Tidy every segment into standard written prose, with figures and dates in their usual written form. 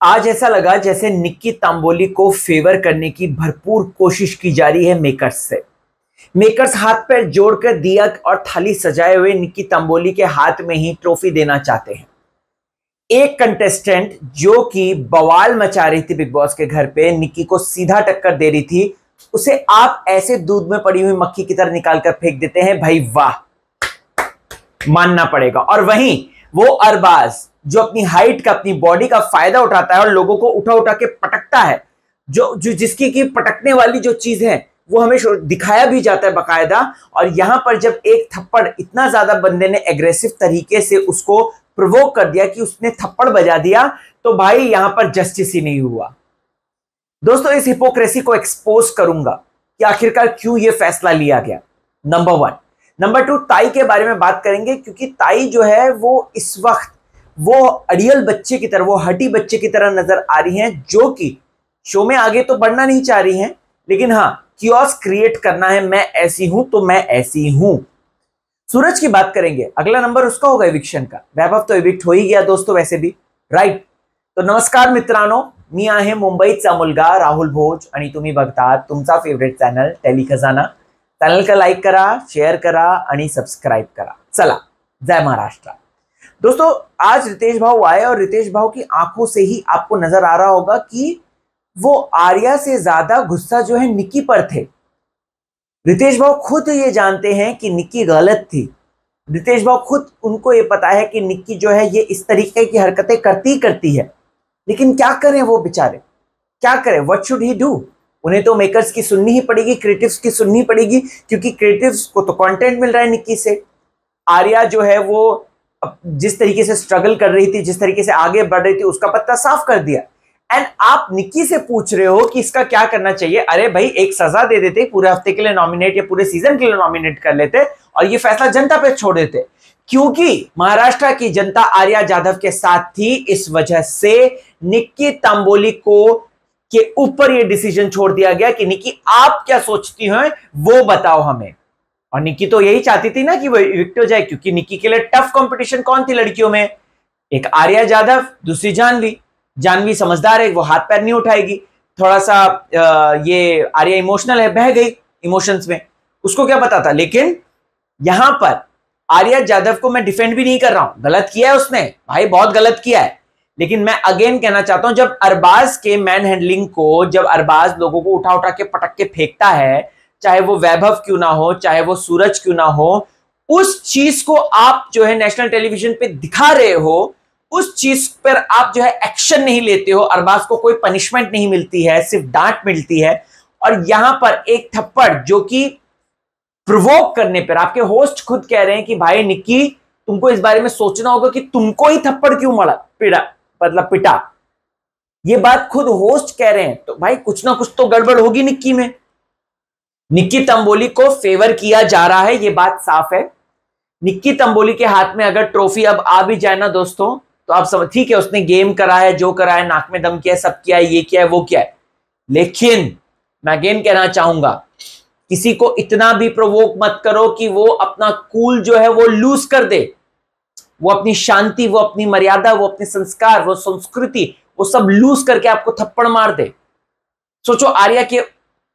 आज ऐसा लगा जैसे निक्की तांबोली को फेवर करने की भरपूर कोशिश की जा रही है मेकर्स से। मेकर्स हाथ पैर जोड़कर दिया और थाली सजाए हुए निक्की तांबोली के हाथ में ही ट्रॉफी देना चाहते हैं। एक कंटेस्टेंट जो कि बवाल मचा रही थी बिग बॉस के घर पे, निक्की को सीधा टक्कर दे रही थी, उसे आप ऐसे दूध में पड़ी हुई मक्खी की तरह निकालकर फेंक देते हैं। भाई वाह, मानना पड़ेगा। और वहीं वो अरबाज जो अपनी हाइट का, अपनी बॉडी का फायदा उठाता है और लोगों को उठा उठा के पटकता है, जो जिसकी की पटकने वाली जो चीज है वो हमें दिखाया भी जाता है बकायदा। और यहां पर जब एक थप्पड़, इतना ज्यादा बंदे ने एग्रेसिव तरीके से उसको प्रोवोक कर दिया कि उसने थप्पड़ बजा दिया, तो भाई यहां पर जस्टिस ही नहीं हुआ। दोस्तों, इस हिपोक्रेसी को एक्सपोज करूंगा कि आखिरकार क्यों यह फैसला लिया गया, नंबर 1। नंबर 2, ताई के बारे में बात करेंगे, क्योंकि ताई जो है वो इस वक्त वो अड़ियल बच्चे की तरह, वो हटी बच्चे की तरह नजर आ रही हैं, जो कि शो में आगे तो बढ़ना नहीं चाह रही हैं, लेकिन हाँ, कियोस्क क्रिएट करना है। मैं ऐसी हूं तो मैं ऐसी हूं। सूरज की बात करेंगे, अगला नंबर उसका होगा इविक्शन का। वैभव तो इविक्ट हो ही गया दोस्तों वैसे भी, राइट। तो नमस्कार मित्रांनो, मी आहे मुंबईचा मुलगा राहुल भोज आणि तुम्ही बघतात तुमचा फेवरेट चॅनल टेली खजाना। चॅनल का लाईक करा, शेअर करा आणि सबस्क्राइब करा। चला, जय महाराष्ट्र। दोस्तों, आज रितेश भाऊ आए और रितेश भाऊ की आंखों से ही आपको नजर आ रहा होगा कि वो आर्या से ज्यादा गुस्सा जो है निक्की पर थे। रितेश भाऊ खुद ये जानते हैं कि निक्की गलत थी। रितेश भाऊ खुद, उनको ये पता है कि निक्की जो है ये इस तरीके की हरकतें करती है, लेकिन क्या करें वो बेचारे, क्या करें, व्हाट शुड ही डू। उन्हें तो मेकर्स की सुननी ही पड़ेगी, क्रिएटिव्स की सुननी पड़ेगी, क्योंकि क्रिएटिव्स को तो कंटेंट मिल रहा है निक्की से। आर्या जो है वो जिस तरीके से स्ट्रगल कर रही थी, जिस तरीके से आगे बढ़ रही थी, उसका पत्ता साफ कर दिया। एंड आप निक्की से पूछ रहे हो कि इसका क्या करना चाहिए। अरे भाई, एक सजा दे देते, पूरे हफ्ते के लिए नॉमिनेट या पूरे सीजन के लिए नॉमिनेट कर लेते और ये फैसला जनता पे छोड़ देते, क्योंकि महाराष्ट्र की जनता आर्या जाधव के साथ थी। इस वजह से निक्की तांबोली को के ऊपर ये डिसीजन छोड़ दिया गया कि निक्की आप क्या सोचती हैं वो बताओ हमें। और निक्की तो यही चाहती थी ना कि वो इविक्ट हो जाए, क्योंकि निक्की के लिए टफ कंपटीशन कौन थी लड़कियों में? एक आर्या जाधव, दूसरी जानवी। जानवी समझदार है, वो हाथ पैर नहीं उठाएगी। थोड़ा सा ये आर्या इमोशनल है, बह गई इमोशंस में, उसको क्या पता था। लेकिन यहां पर आर्या जाधव को मैं डिफेंड भी नहीं कर रहा हूं, गलत किया है उसने, भाई बहुत गलत किया है। लेकिन मैं अगेन कहना चाहता हूं, जब अरबाज के मैन हैंडलिंग को, जब अरबाज लोगों को उठा उठा के पटक के फेंकता है, चाहे वो वैभव क्यों ना हो, चाहे वो सूरज क्यों ना हो, उस चीज को आप जो है नेशनल टेलीविजन पे दिखा रहे हो, उस चीज पर आप जो है एक्शन नहीं लेते हो। अरबाज को कोई पनिशमेंट नहीं मिलती है, सिर्फ डांट मिलती है। और यहां पर एक थप्पड़ जो कि प्रोवोक करने पर, आपके होस्ट खुद कह रहे हैं कि भाई निक्की, तुमको इस बारे में सोचना होगा कि तुमको ही थप्पड़ क्यों पिटा। ये बात खुद होस्ट कह रहे हैं, तो भाई कुछ ना कुछ तो गड़बड़ होगी निक्की में। निक्की तांबोली को फेवर किया जा रहा है, ये बात साफ है। निक्की तांबोली के हाथ में अगर ट्रॉफी अब आ भी जाए ना दोस्तों, तो आप समझ, ठीक है उसने गेम करा है, जो करा है, नाक में दम किया है, सब किया है, ये किया है, वो किया है, लेकिन मैं अगेन कहना चाहूंगा, किसी को इतना भी प्रोवोक मत करो कि वो अपना कूल जो है वो लूज कर दे, वो अपनी शांति, वो अपनी मर्यादा, वो अपने संस्कार, वो संस्कृति, वो सब लूज करके आपको थप्पड़ मार दे। सोचो आर्या के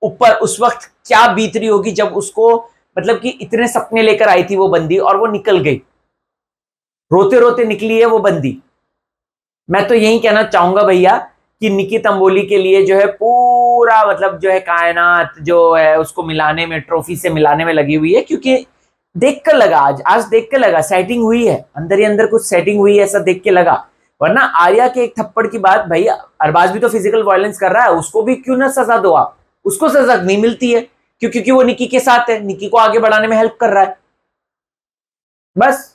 ऊपर उस वक्त क्या बीत रही होगी, जब उसको, मतलब कि इतने सपने लेकर आई थी वो बंदी और वो निकल गई, रोते रोते निकली है वो बंदी। मैं तो यही कहना चाहूंगा भैया कि निक्की तांबोली के लिए जो है पूरा, मतलब जो है कायनात जो है उसको मिलाने में, ट्रॉफी से मिलाने में लगी हुई है, क्योंकि देखकर लगा, आज देख के लगा सेटिंग हुई है, अंदर ही अंदर कुछ सेटिंग हुई है, ऐसा देख के लगा। वरना आर्या के एक थप्पड़ की बात, भैया अरबाज भी तो फिजिकल वायलेंस कर रहा है, उसको भी क्यों ना सजा दो आप। उसको सजा नहीं मिलती है क्योंकि वो निक्की के साथ है, निक्की को आगे बढ़ाने में हेल्प कर रहा है, बस।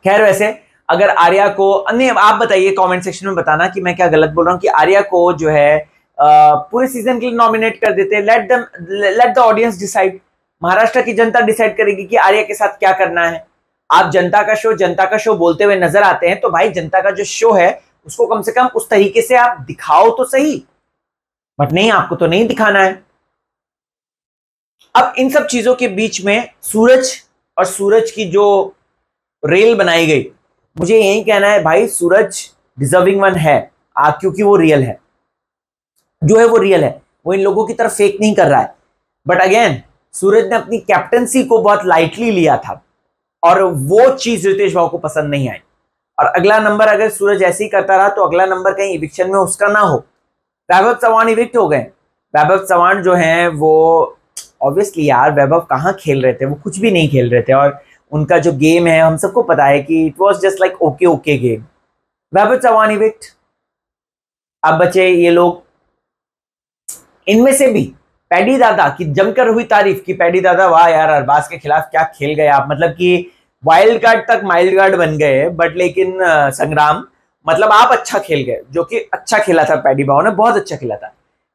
खैर, वैसे अगर आर्या को, नहीं, आप बताइए कमेंट सेक्शन में बताना कि मैं क्या गलत बोल रहा हूं, कि आर्या को जो है पूरे सीजन के लिए नॉमिनेट कर देते। Let the audience decide. Maharashtra की जनता डिसाइड करेगी कि आर्या के साथ क्या करना है। आप जनता का शो बोलते हुए नजर आते हैं, तो भाई जनता का जो शो है उसको कम से कम उस तरीके से आप दिखाओ तो सही, बट नहीं, आपको तो नहीं दिखाना है। अब इन सब चीजों के बीच में सूरज की जो रेल बनाई गई, मुझे यही कहना है भाई, सूरज डिजर्विंग वन है। क्योंकि वो रियल है, जो है वो रियल है, वो इन लोगों की तरफ फेक नहीं कर रहा है। बट अगेन सूरज ने अपनी कैप्टनसी को बहुत लाइटली लिया था और वो चीज रितेश भाव को पसंद नहीं आई। और अगला नंबर अगर सूरज ऐसे ही करता रहा तो अगला नंबर कहीं इविक्शन में उसका ना हो। वैभव चव्हाण इविक्ट हो गए। वैभव चव्हाण जो हैं वो ऑब्वियसली यार वैभव कहाँ खेल रहे थे, वो कुछ भी नहीं खेल रहे थे और उनका जो गेम है हम सबको पता है कि it was just like okay okay game. Vaibhav Chavan evict. अब बचे ये लोग, इनमें से भी पैडी दादा की जमकर हुई तारीफ की पैडी दादा वाह यार अरबाज के खिलाफ क्या खेल गए आप, मतलब कि वाइल्ड कार्ड तक माइल्ड कार्ड बन गए, बट लेकिन संग्राम मतलब आप अच्छा खेल गए, जो कि अच्छा खेला था, पैडी भाव ने बहुत अच्छा खेला था।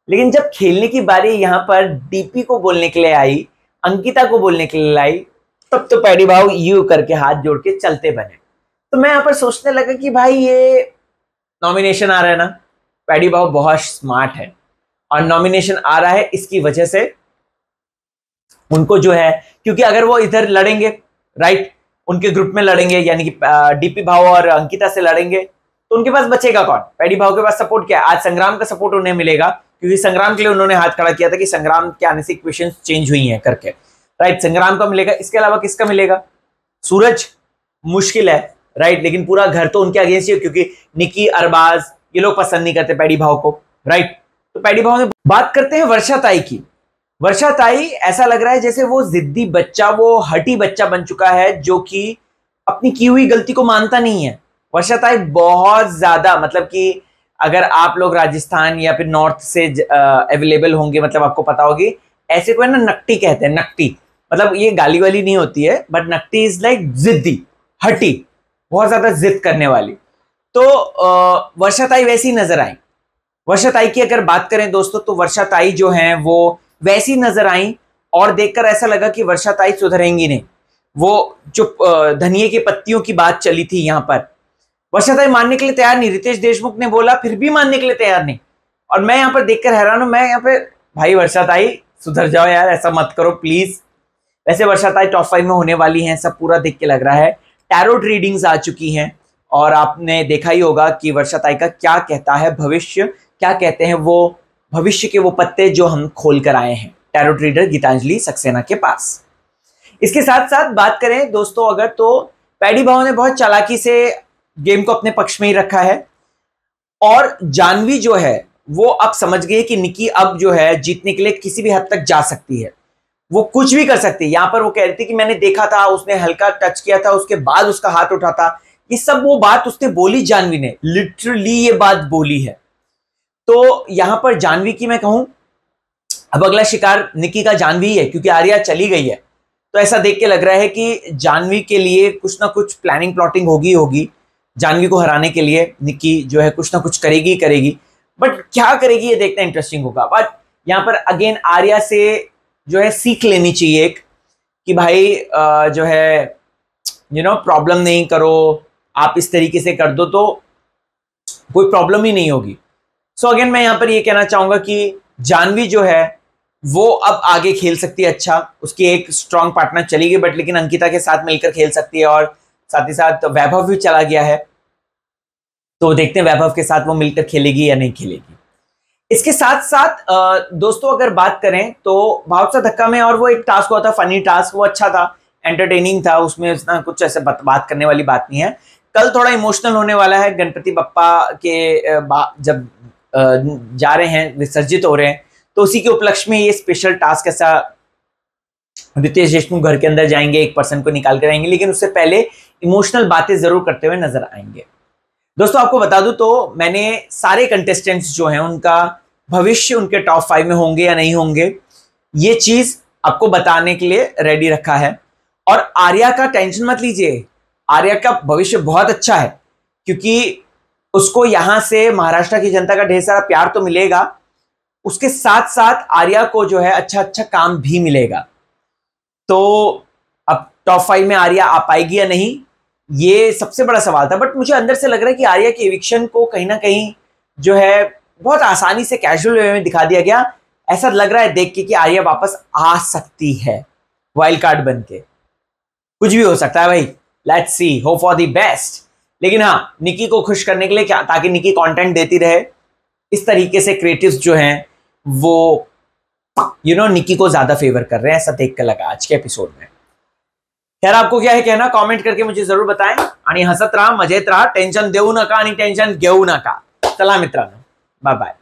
लेकिन जब खेलने की बारी यहां पर डीपी को बोलने के लिए आई, अंकिता को बोलने के लिए आई, तब तो पैडी भाव यू करके हाथ जोड़ के चलते बने। तो मैं यहां पर सोचने लगा कि भाई ये नॉमिनेशन आ रहा है ना, पैडी भाव बहुत स्मार्ट है और नॉमिनेशन आ रहा है इसकी वजह से उनको जो है, क्योंकि अगर वो इधर लड़ेंगे राइट, उनके ग्रुप में लड़ेंगे यानी कि डीपी भाव और अंकिता से लड़ेंगे, तो उनके पास बचेगा कौन? पैडी भाव के पास सपोर्ट क्या है? आज संग्राम का सपोर्ट उन्हें मिलेगा क्योंकि संग्राम के लिए उन्होंने हाथ खड़ा किया था कि संग्राम के आने से इक्वेशन चेंज हुई हैं करके, राइट। संग्राम का मिलेगा, इसके अलावा किसका मिलेगा? सूरज मुश्किल है, राइट, लेकिन पूरा घर तो उनके अगेंस्ट ही है क्योंकि निकी अरबाज ये लोग पसंद नहीं करते पैडी भाव को, राइट। तो पैडी भाव ने बात करते हैं वर्षा ताई की। वर्षा ताई ऐसा लग रहा है जैसे वो जिद्दी बच्चा, वो हटी बच्चा बन चुका है जो कि अपनी की हुई गलती को मानता नहीं है। वर्षा ताई बहुत ज्यादा, मतलब कि अगर आप लोग राजस्थान या फिर नॉर्थ से अवेलेबल होंगे, मतलब आपको पता होगी, ऐसे कोई ना नकटी कहते हैं, नकटी, मतलब ये गाली वाली नहीं होती है, बट नकटी इज लाइक जिद्दी, हटी, बहुत ज्यादा जिद करने वाली। तो वर्षा ताई वैसी नजर आई। वर्षा ताई की अगर बात करें दोस्तों, तो वर्षा ताई जो हैं वो वैसी नजर आई और देखकर ऐसा लगा कि वर्षा ताई सुधरेंगी नहीं। वो जो धनिये की पत्तियों की बात चली थी यहाँ पर, वर्षा ताई मानने के लिए तैयार नहीं। रितेश देशमुख ने बोला फिर भी मानने के लिए तैयार नहीं, और मैं यहाँ पर देखकर हैरान हूं। मैं यहाँ पे भाई वर्षा ताई सुधर जाओ यार, ऐसा मत करो प्लीज। वैसे वर्षा ताई टॉप 5 में होने वाली हैं, सब पूरा देख के लग रहा है। टैरोट रीडिंग्स आ चुकी हैं और आपने देखा ही होगा कि वर्षा ताई का क्या कहता है भविष्य, क्या कहते हैं वो भविष्य के वो पत्ते जो हम खोल कर आए हैं टैरोट रीडर गीतांजलि सक्सेना के पास। इसके साथ साथ बात करें दोस्तों अगर, तो पैडी भाव ने बहुत चालाकी से गेम को अपने पक्ष में ही रखा है और जानवी जो है वो अब समझ गई कि निकी अब जो है जीतने के लिए किसी भी हद तक जा सकती है, वो कुछ भी कर सकती है। यहां पर वो कह रही थी कि मैंने देखा था उसने हल्का टच किया था, उसके बाद उसका हाथ उठा था, ये सब वो बात उसने बोली, जानवी ने लिटरली ये बात बोली है। तो यहां पर जानवी की मैं कहूं, अब अगला शिकार निकी का जानवी है क्योंकि आर्या चली गई है, तो ऐसा देख के लग रहा है कि जानवी के लिए कुछ ना कुछ प्लानिंग प्लॉटिंग होगी जानवी को हराने के लिए। निकी जो है कुछ ना कुछ करेगी, बट क्या करेगी ये देखना इंटरेस्टिंग होगा। बट यहाँ पर अगेन आर्या से जो है सीख लेनी चाहिए एक, कि भाई जो है प्रॉब्लम नहीं करो, आप इस तरीके से कर दो तो कोई प्रॉब्लम ही नहीं होगी। सो अगेन मैं यहाँ पर ये कहना चाहूंगा कि जानवी जो है वो अब आगे खेल सकती है अच्छा, उसकी एक स्ट्रॉन्ग पार्टनर चली गई बट लेकिन अंकिता के साथ मिलकर खेल सकती है, और साथ ही साथ वैभव भी चला गया है, तो देखते हैं वैभव के साथ वो मिलकर खेलेगी या नहीं खेलेगी। इसके साथ साथ दोस्तों अगर बात करें तो भाव सा धक्का में और वो एक टास्क हुआ था, फनी टास्क, वो अच्छा था, एंटरटेनिंग था, उसमें इतना कुछ ऐसे बात करने वाली बात नहीं है। कल थोड़ा इमोशनल होने वाला है, गणपति बप्पा के जब जा रहे हैं, विसर्जित हो रहे हैं, तो उसी के उपलक्ष्य में ये स्पेशल टास्क ऐसा, रितेश देशमुख घर के अंदर जाएंगे, एक पर्सन को निकाल कर आएंगे, लेकिन उससे पहले इमोशनल बातें जरूर करते हुए नजर आएंगे। दोस्तों आपको बता दूं तो मैंने सारे कंटेस्टेंट्स जो हैं उनका भविष्य उनके टॉप 5 में होंगे या नहीं होंगे, ये चीज आपको बताने के लिए रेडी रखा है। और आर्या का टेंशन मत लीजिए, आर्या का भविष्य बहुत अच्छा है क्योंकि उसको यहां से महाराष्ट्र की जनता का ढेर सारा प्यार तो मिलेगा, उसके साथ साथ आर्या को जो है अच्छा काम भी मिलेगा। तो अब टॉप 5 में आर्या आ पाएगी या नहीं, ये सबसे बड़ा सवाल था। बट मुझे अंदर से लग रहा है कि आर्या के एविक्शन को कहीं ना कहीं जो है बहुत आसानी से कैजुअल वे में दिखा दिया गया। ऐसा लग रहा है देख के कि आर्या वापस आ सकती है वाइल्ड कार्ड बन के, कुछ भी हो सकता है भाई, let's see, hope for the best. लेकिन हाँ, निकी को खुश करने के लिए क्या, ताकि निकी कंटेंट देती रहे, इस तरीके से क्रिएटिव्स जो हैं वो निकी को ज्यादा फेवर कर रहे हैं, ऐसा देख कर लगा आज के एपिसोड में। खैर, आपको क्या है कहना, कमेंट करके मुझे जरूर बताएं। आणि हसत राहा, मजेत राहा, टेन्शन देऊ नका आणि टेन्शन घेऊ नका। चला मित्रांनो, बाय बाय।